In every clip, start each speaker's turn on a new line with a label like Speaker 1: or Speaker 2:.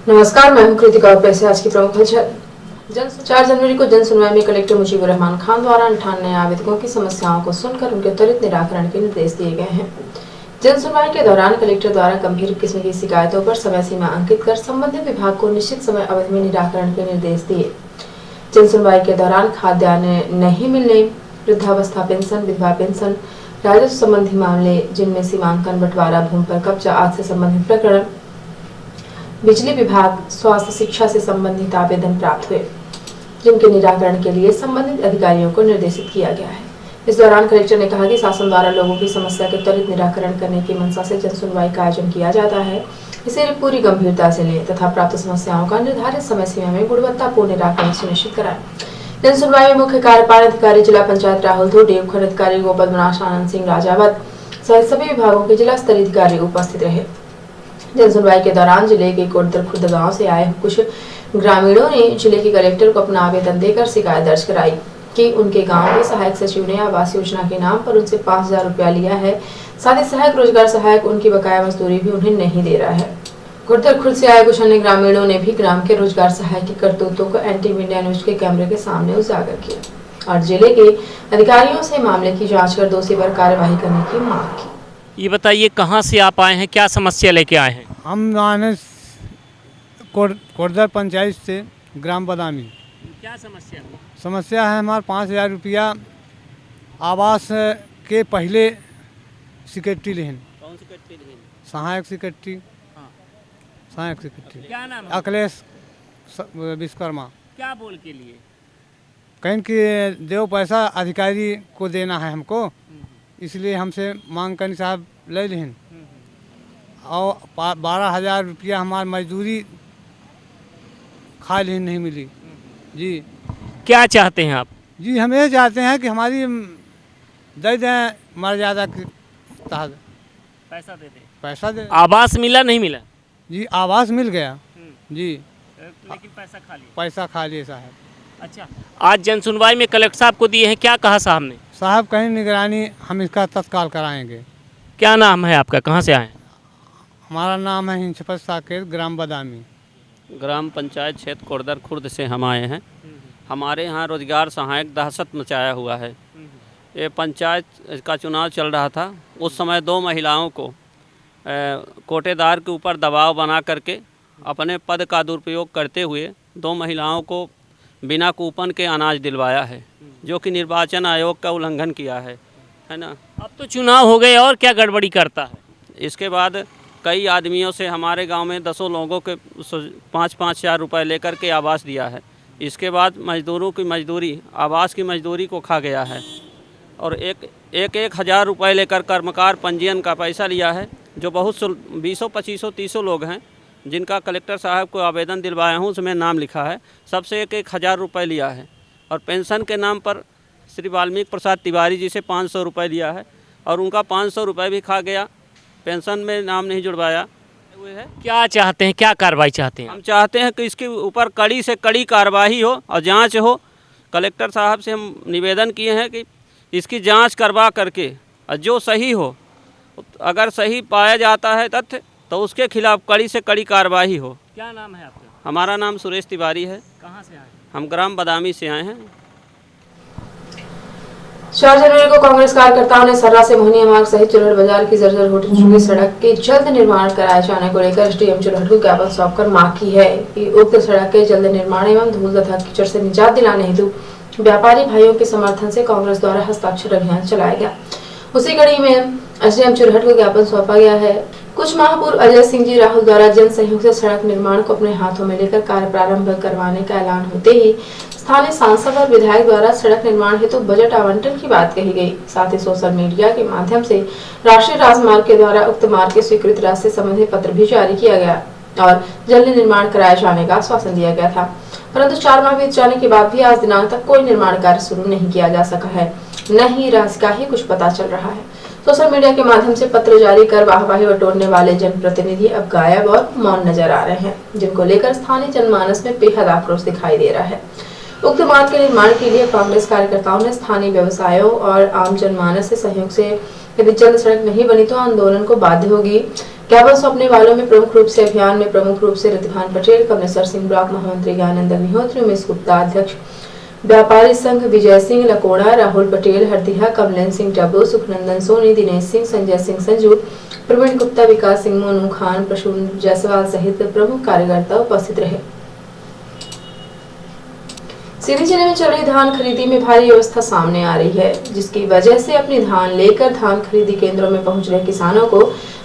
Speaker 1: नमस्कार, मैं हूं कृतिका और पेश है आज की प्रमुख खबर। 4 जनवरी को जन सुनवाई में कलेक्टर मुजीबुर रहमान खान द्वारा 98 आवेदकों की समस्याओं को सुनकर उनके त्वरित निराकरण के निर्देश दिए गए हैं। जन सुनवाई के दौरान कलेक्टर द्वारा गंभीर किस्म की शिकायतों पर समय सीमा अंकित कर संबंधित विभाग को निश्चित समय अवधि में निराकरण के निर्देश दिए। जन सुनवाई के दौरान खाद्यान्न नहीं मिलने, वृद्धावस्था पेंशन, विधवा पेंशन, राजस्व संबंधी मामले जिनमें सीमांकन, बंटवारा, भूमि पर कब्जा आदि से संबंधित प्रकरण, बिजली विभाग, स्वास्थ्य, शिक्षा से संबंधित आवेदन प्राप्त हुए, जिनके निराकरण के लिए संबंधित अधिकारियों को निर्देशित किया गया है। इस दौरान कलेक्टर ने कहा कि शासन द्वारा लोगों की समस्या के त्वरित निराकरण करने की मंशा से जन सुनवाई का आयोजन किया जाता है। इसे पूरी गंभीरता से लें तथा प्राप्त समस्याओं का निर्धारित समय सीमा में गुणवत्तापूर्ण निराकरण सुनिश्चित कराएं। जन सुनवाई में मुख्य कार्यपालन अधिकारी जिला पंचायत राहुल धोटे, उपखंड अधिकारी गोपाल बनास, आनंद सिंह राजावत सहित सभी विभागों के जिला स्तरीय अधिकारी उपस्थित रहे। जन सुनवाई के दौरान जिले के कोटदर खुर्द गांव से आए कुछ ग्रामीणों ने जिले के कलेक्टर को अपना आवेदन देकर शिकायत दर्ज कराई कि उनके गांव के सहायक सचिव ने आवास योजना के नाम पर उनसे 5000 रुपया लिया है। साथ ही सहायक रोजगार सहायक उनकी बकाया मजदूरी भी उन्हें नहीं दे रहा है। कोटदर खुर्द से आए कुछ अन्य ग्रामीणों ने भी ग्राम के रोजगार सहायक की करतूतों को एंटी मीडिया न्यूज के कैमरे के सामने उजागर किया और जिले के अधिकारियों से मामले की जाँच कर दोषी पर कार्यवाही करने की मांग की।
Speaker 2: ये बताइए, कहाँ से आप आए हैं, क्या समस्या लेके आए हैं?
Speaker 3: हम आने कोटदर पंचायत से, ग्राम बदामी।
Speaker 2: क्या समस्या है?
Speaker 3: समस्या है हमारा 5000 रुपया आवास के पहले सिक्योरिटी लेन।
Speaker 2: कौन सी कट्टी लेन?
Speaker 3: सहायक सिक्योरिटी।
Speaker 2: हाँ।
Speaker 3: सहायक सिक्योरिटी।
Speaker 2: क्या नाम है?
Speaker 3: अखिलेश विश्वकर्मा।
Speaker 2: क्या बोल के लिए?
Speaker 3: कहीं कि देव पैसा अधिकारी को देना है हमको, इसलिए हमसे मांग करनी साहब ले लें। और 12,000 रुपया हमारी मजदूरी खा लें नहीं मिली जी।
Speaker 2: क्या चाहते हैं आप?
Speaker 3: जी हम ये चाहते हैं कि हमारी दे दें मर्यादा के तहत
Speaker 2: पैसा दे दें।
Speaker 3: पैसा दे।
Speaker 2: आवास मिला नहीं मिला?
Speaker 3: जी आवास मिल गया जी,
Speaker 2: लेकिन
Speaker 3: पैसा खा लिए साहब।
Speaker 2: अच्छा, आज जन सुनवाई में कलेक्टर साहब को दिए हैं, क्या कहा साहब ने?
Speaker 3: साहब कहीं निगरानी हम इसका तत्काल कराएंगे।
Speaker 2: क्या नाम है आपका, कहाँ से आए?
Speaker 3: हमारा नाम है हिंचपत साकेत, ग्राम बदामी।
Speaker 4: ग्राम पंचायत क्षेत्र कोटदर खुर्द से हम आए हैं। हमारे यहाँ रोजगार सहायक दहशत मचाया हुआ है। ये पंचायत का चुनाव चल रहा था, उस समय 2 महिलाओं को कोटेदार के ऊपर दबाव बना करके अपने पद का दुरुपयोग करते हुए 2 महिलाओं को बिना कूपन के अनाज दिलवाया है, जो कि निर्वाचन आयोग का उल्लंघन किया है ना।
Speaker 2: अब तो चुनाव हो गए और क्या गड़बड़ी करता है?
Speaker 4: इसके बाद कई आदमियों से हमारे गांव में 10 लोगों के 5,000 रुपये लेकर के आवास दिया है। इसके बाद मजदूरों की मजदूरी, आवास की मजदूरी को खा गया है और एक हज़ार रुपये लेकर कर्मकार पंजीयन का पैसा लिया है, जो बहुत 20, 25, 30 लोग हैं जिनका कलेक्टर साहब को आवेदन दिलवाया हूँ, उसमें नाम लिखा है। सबसे एक हज़ार रुपये लिया है और पेंशन के नाम पर श्री वाल्मीकि प्रसाद तिवारी जी से 500 रुपये लिया है और उनका 500 रुपये भी खा गया। पेंशन में नाम नहीं जुड़वाया हुए है।
Speaker 2: क्या चाहते हैं, क्या कार्रवाई चाहते हैं?
Speaker 4: हम चाहते हैं कि इसके ऊपर कड़ी से कड़ी कार्रवाई हो और जांच हो। कलेक्टर साहब से हम निवेदन किए हैं कि इसकी जांच करवा करके और जो सही हो, अगर सही पाया जाता है तथ्य, तो उसके खिलाफ कड़ी से कड़ी कार्रवाई हो।
Speaker 2: क्या नाम है आपका?
Speaker 4: हमारा नाम सुरेश तिवारी है।
Speaker 2: कहाँ से आए?
Speaker 4: हम ग्राम बदामी से आए हैं।
Speaker 1: 4 जनवरी को कांग्रेस कार्यकर्ताओं ने सर्रा से मोहनिया मार्ग सहित चुरहट बाजार की जर्जर हो चुकी सड़क के जल्द निर्माण कराए जाने को लेकर एसडीएम चुरहट को ज्ञापन सौंपकर मांग की है कि उक्त सड़क के जल्द निर्माण एवं धूल तथा कीचड़ से निजात दिलाने हेतु व्यापारी भाइयों के समर्थन से कांग्रेस द्वारा हस्ताक्षर अभियान चलाया गया। उसी कड़ी में एसडीएम चुरहट को ज्ञापन सौंपा गया है। कुछ माह पूर्व अजय सिंह जी राहुल द्वारा जन सहयोग से सड़क निर्माण को अपने हाथों में लेकर कार्य प्रारंभ करवाने का ऐलान होते ही स्थानीय सांसद और विधायक द्वारा सड़क निर्माण हेतु बजट आवंटन की बात कही गई। साथ ही सोशल मीडिया के माध्यम से राष्ट्रीय राजमार्ग के द्वारा उक्त मार्ग के स्वीकृत राशि से संबंधित पत्र भी जारी किया गया और जल्द निर्माण कराए जाने का आश्वासन दिया गया था, परंतु 4 माह बीत जाने के बाद भी आज दिनांक तक कोई निर्माण कार्य शुरू नहीं किया जा सका है, न ही राशि का ही कुछ पता चल रहा है। सोशल मीडिया के माध्यम से पत्र जारी कर वाहवाही बटोरने वाले जनप्रतिनिधि अब गायब और मौन नजर आ रहे हैं, जिनको लेकर स्थानीय जनमानस में बेहद आक्रोश दिखाई दे रहा है। उक्त मार्ग के निर्माण के लिए कांग्रेस कार्यकर्ताओं ने स्थानीय व्यवसायों और आम जनमानस से सहयोग से यदि जल्द सड़क नहीं बनी तो आंदोलन को बाध्य होगी। ज्ञापन सौंपने वालों में प्रमुख रूप से अभियान में प्रमुख रूप से रिद्धिमान पटेल, कमलेश्वर सिंह, ब्लॉक महामंत्री ज्ञानंद अग्निहोत्री, उमेश गुप्ता, अध्यक्ष व्यापारी संघ विजय सिंह लकोड़ा, राहुल पटेल हरदिया, कमलेन सिंह टब्बू, सुखनंदन सोनी, दिनेश सिंह, संजय सिंह संजू, प्रवीण गुप्ता, विकास सिंह, मोनू खान, प्रसून जायसवाल सहित प्रमुख कार्यकर्ता उपस्थित रहे। सीधी जिले में चल रही धान खरीदी में भारी अवस्था सामने आ रही है, जिसकी वजह से अपनी धान लेकर धान खरीदी केंद्रों में पहुंच रहे किसानों को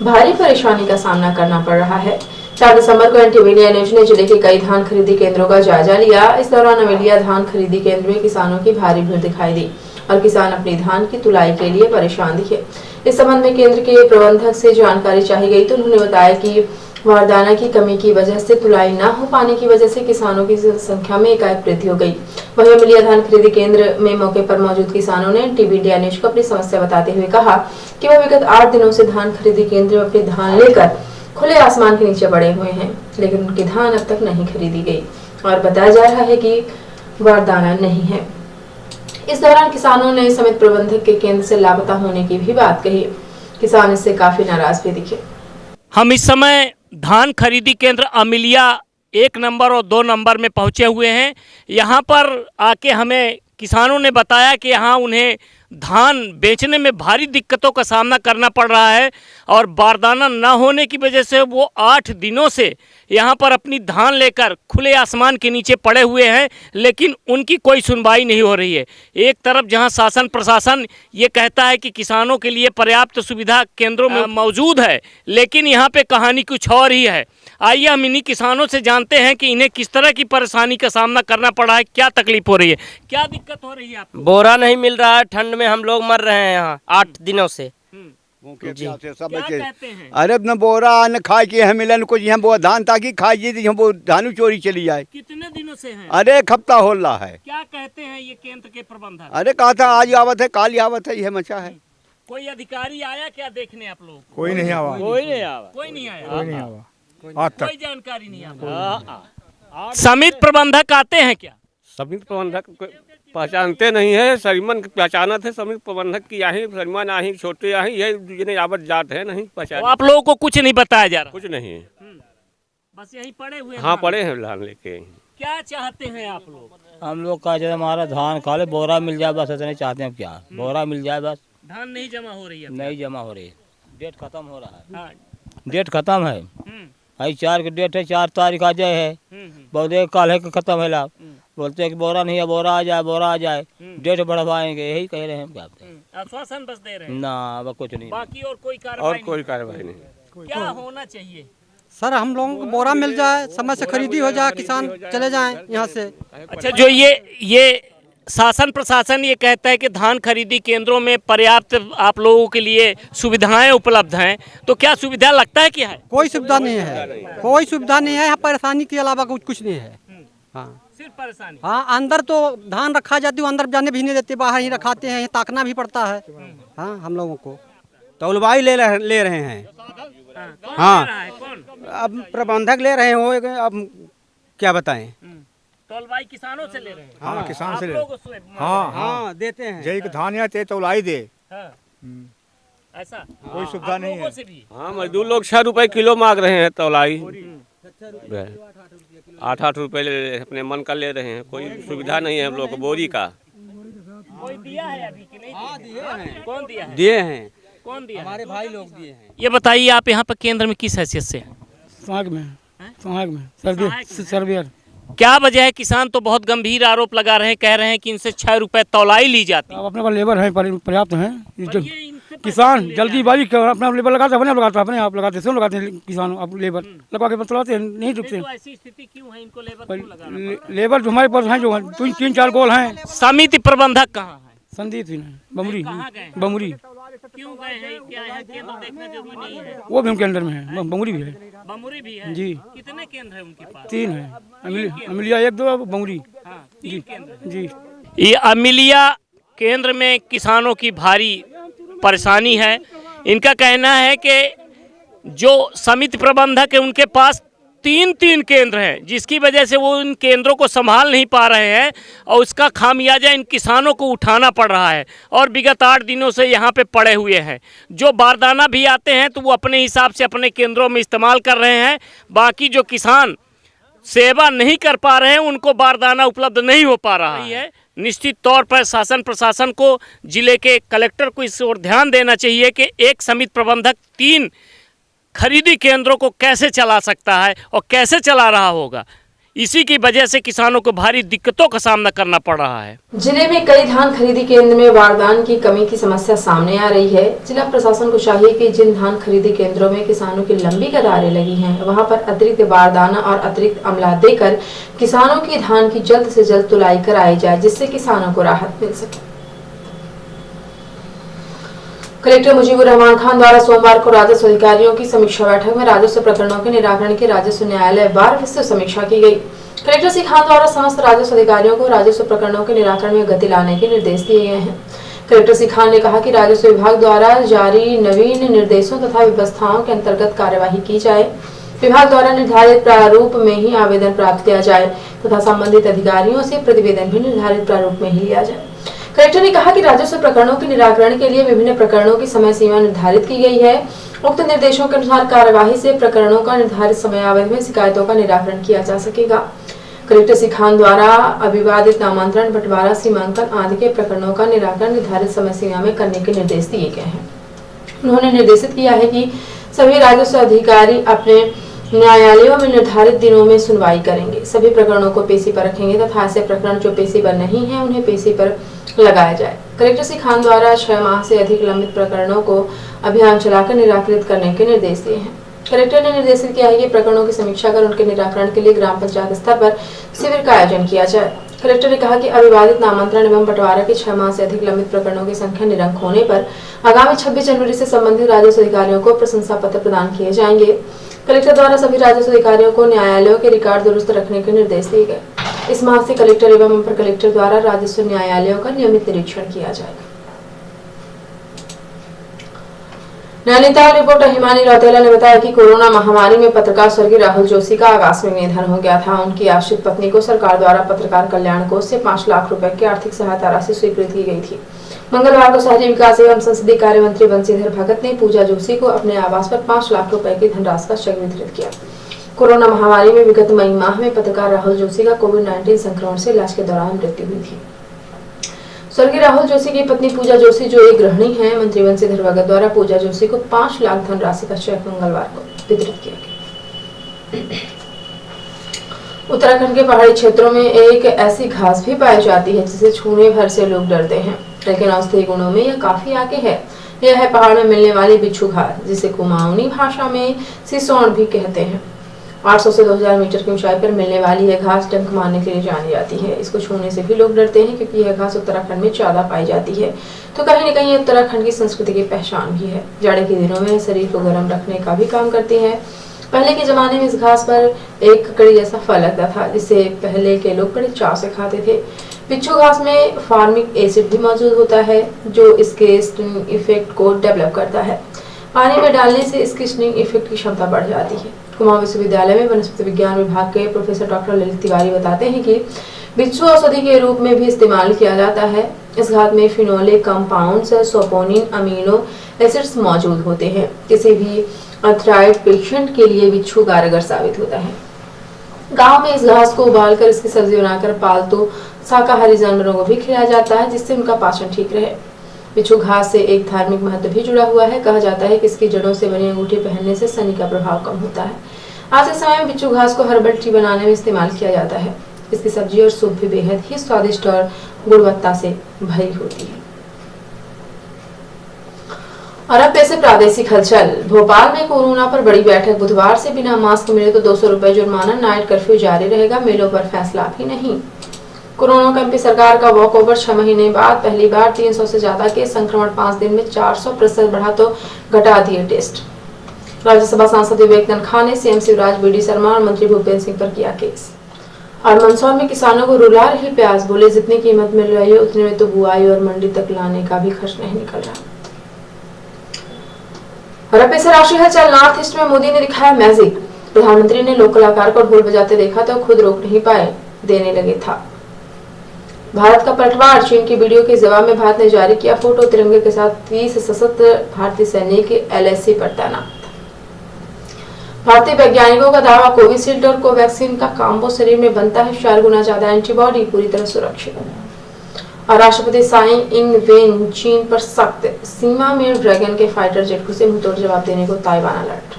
Speaker 1: भारी परेशानी का सामना करना पड़ रहा है। 4 दिसंबर को एनटीवी इंडिया न्यूज ने जिले के कई धान खरीदी केंद्रों का जायजा लिया। इस दौरान अमेलिया धान खरीदी केंद्र में किसानों की भारी भीड़ दिखाई दी और किसान अपनी धान की तुलाई के लिए परेशान दिखे। इस संबंध में केंद्र के प्रबंधक से जानकारी चाही गई तो उन्होंने बताया कि बारदाना की कमी की वजह से तुलाई न हो पाने की वजह से किसानों की संख्या में एकाएक वृद्धि हो गई। वहीं अमेलिया धान खरीदी केंद्र में मौके पर मौजूद किसानों ने टीवी इंडिया न्यूज को अपनी समस्या बताते हुए कहा कि वह विगत 8 दिनों से धान खरीदी केंद्र में अपनी धान लेकर खुले आसमान के नीचे पड़े हुए हैं, लेकिन उनकी धान अब तक नहीं खरीदी गई और बताया जा रहा है कि बारदाना नहीं है। इस दौरान किसानों ने समिति प्रबंधक के केंद्र से लापता होने की भी बात कही। किसान इससे काफी नाराज भी दिखे।
Speaker 2: हम इस समय धान खरीदी केंद्र अमिलिया 1 नंबर और 2 नंबर में पहुंचे हुए हैं। यहां पर आके हमें किसानों ने बताया कि यहाँ उन्हें धान बेचने में भारी दिक्कतों का सामना करना पड़ रहा है और बारदाना न होने की वजह से वो 8 दिनों से यहाँ पर अपनी धान लेकर खुले आसमान के नीचे पड़े हुए हैं, लेकिन उनकी कोई सुनवाई नहीं हो रही है। एक तरफ जहाँ शासन प्रशासन ये कहता है कि किसानों के लिए पर्याप्त सुविधा केंद्रों में मौजूद है, लेकिन यहाँ पे कहानी कुछ और ही है। आइए हम इन्हीं किसानों से जानते हैं कि इन्हें किस तरह की परेशानी का सामना करना पड़ा है, क्या तकलीफ हो रही है, क्या दिक्कत हो रही है आपको?
Speaker 5: बोरा नहीं मिल रहा है, ठंड में हम लोग मर रहे हैं यहाँ 8 दिनों से।
Speaker 6: जी
Speaker 2: क्या कहते हैं?
Speaker 6: अरे न बोरा न खाए के हम मिलन को हम वो धान ताकि खाई जी हम वो धानु चोरी चली जाए।
Speaker 2: कितने दिनों से हैं?
Speaker 6: अरे एक हफ्ता हो रहा है।
Speaker 2: क्या कहते हैं ये केंद्र के प्रबंधक?
Speaker 6: अरे कहा था आज आवत है काल आवत है, यह मचा है।
Speaker 2: कोई अधिकारी आया क्या देखने आप लोग?
Speaker 3: कोई नहीं आवा,
Speaker 5: कोई नहीं आवा,
Speaker 2: कोई नहीं आया,
Speaker 3: कोई नहीं आवा, आज तक
Speaker 2: कोई जानकारी नहीं आपको? समिति प्रबंधक आते हैं क्या?
Speaker 4: समिति प्रबंधक पहचानते नहीं है, सरीमन पहचाना थे समिति प्रबंधक की यही सरीमन आही छोटे आही ये जिन्हें आवत जात है नहीं पहचान।
Speaker 2: तो आप लोगों को कुछ नहीं बताया जा रहा?
Speaker 4: कुछ नहीं है,
Speaker 2: बस यही पड़े हुए?
Speaker 4: हाँ पड़े हैं धान लेके।
Speaker 2: क्या चाहते हैं आप लोग?
Speaker 5: हम लोग का जैसे हमारा धान खा ले, बोरा मिल जाए बस, इतने चाहते हैं। क्या बोरा मिल जाए बस।
Speaker 2: धान नहीं जमा हो रही है?
Speaker 5: नहीं जमा हो रही है, डेट खत्म हो रहा है।
Speaker 2: हाँ।
Speaker 5: डेट खत्म है, आई 4 की डेट है, 4 तारीख आ जाए है, बहुत एक काल है कि खत्म है लाभ। बोलते हैं कि बोरा नहीं है, बोरा आ जाए, बोरा आ जाए, डेट बढ़वाएंगे, यही कह रहे हैं। क्या
Speaker 2: आश्वासन बस दे रहे हैं
Speaker 5: ना, अब कुछ नहीं,
Speaker 2: बाकी और कोई
Speaker 4: कार्रवाई नहीं।
Speaker 2: क्या होना चाहिए?
Speaker 7: सर हम लोगों को बोरा मिल जाए, समय से खरीदी हो जाए, किसान चले जाएं यहाँ से।
Speaker 2: अच्छा, जो ये शासन प्रशासन ये कहता है कि धान खरीदी केंद्रों में पर्याप्त आप लोगों के लिए सुविधाएं उपलब्ध हैं, तो क्या सुविधा लगता है क्या है?
Speaker 7: कोई सुविधा नहीं है, कोई सुविधा नहीं है यहाँ, परेशानी के अलावा कुछ नहीं है। हाँ
Speaker 2: सिर्फ परेशानी।
Speaker 7: हाँ, अंदर तो धान रखा जाती है, अंदर जाने भी नहीं देते, बाहर ही रखाते हैं, ताकना भी पड़ता है। हाँ, हम लोगों को
Speaker 6: तौलवाई ले रहे हैं। हाँ, अब प्रबंधक ले रहे हो, अब क्या बताएं।
Speaker 2: तौलवाई किसानों से ले रहे हैं?
Speaker 3: हाँ, किसान से ले,
Speaker 7: हाँ हाँ देते हैं।
Speaker 3: जय धान या ते तौलाई दे,
Speaker 2: ऐसा
Speaker 3: कोई सुविधा नहीं है।
Speaker 4: हाँ, मजदूर लोग 6 रुपए किलो मांग रहे हैं तौलाई, 8-8 रुपए अपने मन का ले रहे हैं। कोई सुविधा नहीं है हम लोग को बोरी का।
Speaker 2: कोई दिया है अभी कि नहीं? हाँ, दिए हैं। कौन दिया है?
Speaker 6: दिए हैं,
Speaker 2: कौन दिया?
Speaker 7: हमारे भाई लोग दिए हैं।
Speaker 2: ये बताइए, आप यहाँ पर केंद्र में किस हैसियत से?
Speaker 3: सुहाग में सर्वियर।
Speaker 2: क्या वजह है? किसान तो बहुत गंभीर आरोप लगा रहे हैं, कह रहे हैं कि इनसे 6 रुपए तौलाई ली जाती है।
Speaker 3: अब अपने पास लेबर है, पर्याप्त है। किसान जल्दीबाजी अपना लेबर लगाते अपने आप लगाते हैं किसान, अब लेबर लगा के चलाते हैं, नहीं रुकते।
Speaker 2: तो ऐसी स्थिति क्यों है? इनको लेबर क्यों लगाना?
Speaker 3: लेबर जो हमारे पास हैं, जो 3-4 गोल हैं।
Speaker 2: समिति प्रबंधक कहाँ है?
Speaker 3: संदीप सिंह बमुरी,
Speaker 2: कहाँ गए?
Speaker 3: बमुरी।
Speaker 2: क्यों गए हैं? क्या है? केंद्र देखना जरूरी नहीं है?
Speaker 3: वो भी उनके अंडर में है, बमुरी भी है।
Speaker 2: बमुरी भी है
Speaker 3: जी।
Speaker 2: कितने केंद्र है उनके पास?
Speaker 3: 3 है, अमिलिया 1-2, बमुरी।
Speaker 2: हाँ, 3 केंद्र।
Speaker 3: जी,
Speaker 2: ये अमिलिया केंद्र में किसानों की भारी परेशानी है। इनका कहना है कि जो समिति प्रबंधक है उनके पास तीन केंद्र हैं, जिसकी वजह से वो इन केंद्रों को संभाल नहीं पा रहे हैं और उसका खामियाजा इन किसानों को उठाना पड़ रहा है। और विगत 8 दिनों से यहाँ पे पड़े हुए हैं। जो बारदाना भी आते हैं तो वो अपने हिसाब से अपने केंद्रों में इस्तेमाल कर रहे हैं। बाकी जो किसान सेवा नहीं कर पा रहे हैं उनको बारदाना उपलब्ध नहीं हो पा रहा है। निश्चित तौर पर शासन प्रशासन को, जिले के कलेक्टर को इस ओर ध्यान देना चाहिए कि एक समिति प्रबंधक 3 खरीदी केंद्रों को कैसे चला सकता है और कैसे चला रहा होगा। इसी की वजह से किसानों को भारी दिक्कतों का सामना करना पड़ रहा है।
Speaker 1: जिले में कई धान खरीदी केंद्र में बारदान की कमी की समस्या सामने आ रही है। जिला प्रशासन को चाहिए कि जिन धान खरीदी केंद्रों में किसानों की लंबी कतारें लगी हैं, वहां पर अतिरिक्त बारदाना और अतिरिक्त अमला देकर किसानों की धान की जल्द से जल्द तुलाई कराई जाए, जिससे किसानों को राहत मिल सके। कलेक्टर मुजीबुर रहमान खान द्वारा सोमवार को राजस्व अधिकारियों की समीक्षा बैठक में राजस्व प्रकरणों के निराकरण की राजस्व न्यायालय बार विस्तृत समीक्षा की गई। कलेक्टर श्री खान द्वारा समस्त राजस्व अधिकारियों को राजस्व प्रकरणों के निराकरण में गति लाने के निर्देश दिए गए हैं। कलेक्टर श्री खान ने कहा कि राजस्व विभाग द्वारा जारी नवीन निर्देशों तथा व्यवस्थाओं के अंतर्गत कार्यवाही की जाए। विभाग द्वारा निर्धारित प्रारूप में ही आवेदन प्राप्त किया जाए तथा संबंधित अधिकारियों से प्रतिवेदन भी निर्धारित प्रारूप में ही लिया जाए। कलेक्टर ने कहा कि राजस्व प्रकरणों के निराकरण के लिए विभिन्न प्रकरणों की समय सीमा निर्धारित की गई है। उक्त निर्देशों के अनुसार कार्यवाही से प्रकरणों का निर्धारित समयावधि में शिकायतों का निराकरण किया जा सकेगा। कलेक्टर श्री खान द्वारा अविवादित नामांतरण, बंटवारा, सीमांकन आदि के प्रकरणों का निराकरण निर्धारित समय सीमा में करने के निर्देश दिए गए हैं। उन्होंने निर्देशित किया है कि सभी राजस्व अधिकारी अपने न्यायालयों में निर्धारित दिनों में सुनवाई करेंगे, सभी प्रकरणों को पेशी पर रखेंगे तथा ऐसे प्रकरण जो पेशी पर नहीं है उन्हें पेशी पर लगाया जाए। कलेक्टर श्री खान द्वारा 6 माह से अधिक लंबित प्रकरणों को अभियान चलाकर निराकृत करने के निर्देश दिए हैं। कलेक्टर ने निर्देशित किया है कि प्रकरणों की समीक्षा कर उनके निराकरण के लिए ग्राम पंचायत स्तर पर शिविर का आयोजन किया जाए। कलेक्टर ने कहा कि अविवादित नामांतरण एवं बंटवारा के 6 माह से अधिक लंबित प्रकरणों की संख्या निरंक होने पर आगामी 26 जनवरी से संबंधित राजस्व अधिकारियों को प्रशंसा पत्र प्रदान किए जाएंगे। कलेक्टर द्वारा सभी राजस्व अधिकारियों को न्यायालयों के रिकॉर्ड दुरुस्त रखने के निर्देश दिए गए। इस माह से कलेक्टर एवं अपर कलेक्टर द्वारा राजस्व न्यायालयों का नियमित निरीक्षण किया जाएगा। नैनीताल रिपोर्टर हिमानी रौतेला ने बताया कि कोरोना महामारी में पत्रकार स्वर्गीय राहुल जोशी का आकस्मिक निधन हो गया था। उनकी आश्रित पत्नी को सरकार द्वारा पत्रकार कल्याण कोष से 5 लाख रुपए की आर्थिक सहायता राशि स्वीकृत की गई थी। मंगलवार को शहरी विकास एवं संसदीय कार्य मंत्री बंशीधर भगत ने पूजा जोशी को अपने आवास पर 5 लाख रुपए की धनराशि का चेक वितरित किया। कोरोना महामारी में विगत मई माह में पत्रकार राहुल जोशी का कोविड-19 संक्रमण से इलाज के दौरान मृत्यु हुई थी। स्वर्गीय राहुल जोशी की पत्नी पूजा जोशी जो एक गृहिणी हैं, मंत्री बंशीधर भगत द्वारा पूजा जोशी को 5 लाख धनराशि का चेक मंगलवार को वितरित किया गया। उत्तराखंड के पहाड़ी क्षेत्रों में एक ऐसी घास भी पाई जाती है जिसे छूने भर से लोग डरते हैं, लेकिन औषधीय गुणों में यह काफी आगे है। यह है पहाड़ में मिलने वाली बिच्छू घास, जिसे कुमाऊनी भाषा में सिसौन भी कहते हैं। 800 से 2000 मीटर की ऊंचाई पर मिलने वाली यह घास डंक मारने के लिए जानी जाती है। इसको छूने से भी लोग डरते हैं क्योंकि यह घास उत्तराखंड में ज्यादा पाई जाती है, तो कहीं न कहीं उत्तराखंड की संस्कृति की पहचान भी है। जाड़े के दिनों में शरीर को गर्म रखने का भी काम करती है। पहले के जमाने में इस घास पर एक ककड़ी जैसा फल लगता था, जिसे पहले के लोग बड़े चाव से खाते थे। बिच्छू घास में फार्मिक एसिड भी मौजूद होता है जो इसके स्टिंग इफेक्ट को डेवलप करता है। पानी में डालने से इसकी स्टिंग इफेक्ट की क्षमता बढ़ जाती है। कुमाऊं विश्वविद्यालय में वनस्पति विज्ञान विभाग के प्रोफेसर डॉक्टर ललित तिवारी बताते हैं कि बिच्छू औषधि के रूप में भी इस्तेमाल किया जाता है। इस घास में फिनोलिक कंपाउंड्स, सोपोनिन, अमीनो एसिड्स मौजूद होते हैं। किसी भी अर्थराइड पेशेंट के लिए बिच्छू कारगर साबित होता है। गांव में इस घास को उबालकर इसकी सब्जी बनाकर पालतू शाकाहारी जानवरों को भी खिलाया जाता है, जिससे उनका पाचन ठीक रहे। बिच्छू घास से एक धार्मिक महत्व भी जुड़ा हुआ है। कहा जाता है कि इसकी जड़ों से बनी अंगूठी पहनने से शनि का प्रभाव कम होता है। आज के समय में बिच्छू घास को हर्बल टी बनाने में इस्तेमाल किया जाता है। इसकी सब्जी और सूप भी बेहद ही स्वादिष्ट और गुणवत्ता से भरी होती है। और अब पैसे प्रादेशिक हलचल। भोपाल में कोरोना पर बड़ी बैठक। बुधवार से बिना मास्क मिले तो 200 रुपए जुर्माना, नाइट कर्फ्यू जारी रहेगा, मेलों पर फैसला भी नहीं। कोरोना का एमपी सरकार का वॉकओवर 6 महीने बाद पहली बार 300 से ज्यादा के संक्रमण 5 दिन में 400% बढ़ा तो घटा दिए टेस्ट। राज्यसभा सांसद विवेकानंद खान ने सीएम शिवराज, बीडी शर्मा और मंत्री भूपेंद्र सिंह पर किया केस। और मंदसौर में किसानों को रुला रही प्याज, बोले जितनी कीमत मिल रही है उतने में तो बुआई और मंडी तक लाने का भी खर्च नहीं निकल रहा। और अब पैसे राशि हलचल। नॉर्थ ईस्ट में मोदी ने दिखाया मैजिक। प्रधानमंत्री ने लोक कलाकार को ढोल बजाते देखा तो खुद रोक नहीं पाए, देने लगे था। भारत का पलटवार, चीन की वीडियो के जवाब में भारत ने जारी किया फोटो, तिरंगे के साथ 30 सशस्त्र भारतीय सैनिक LAC पर तैनात। भारतीय वैज्ञानिकों का दावा, कोविशील्ड और कोवैक्सीन का कॉम्बो शरीर में बनता है 4 गुना ज्यादा एंटीबॉडी, पूरी तरह सुरक्षित। और राष्ट्रपति साई इंग वेन चीन पर सख्त, सीमा में ड्रैगन के फाइटर जेट को से मुंहतोड़ जवाब देने को ताइवान अलर्ट।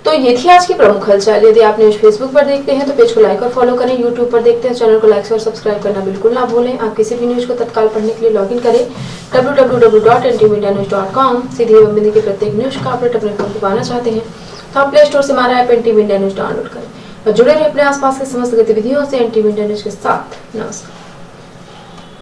Speaker 1: तो ये थी आज की प्रमुख हलचल। यदि आप न्यूज फेसबुक पर देखते हैं तो पेज को लाइक और फॉलो करें, यूट्यूब पर देखते हैं चैनल को लाइक और सब्सक्राइब करना बिल्कुल ना भूलें। आप किसी भी न्यूज को तत्काल पढ़ने के लिए लॉगिन करें www.ntmedianews.com। सीधे एवं बिंदी के प्रत्येक न्यूज का अपडेट अपने फोन पर पाना चाहते हैं तो आप प्ले स्टोर से हमारा app NT Media News download करें और जुड़े रहे अपने आसपास के समस्त गतिविधियों से NT Media News के साथ। नमस्कार।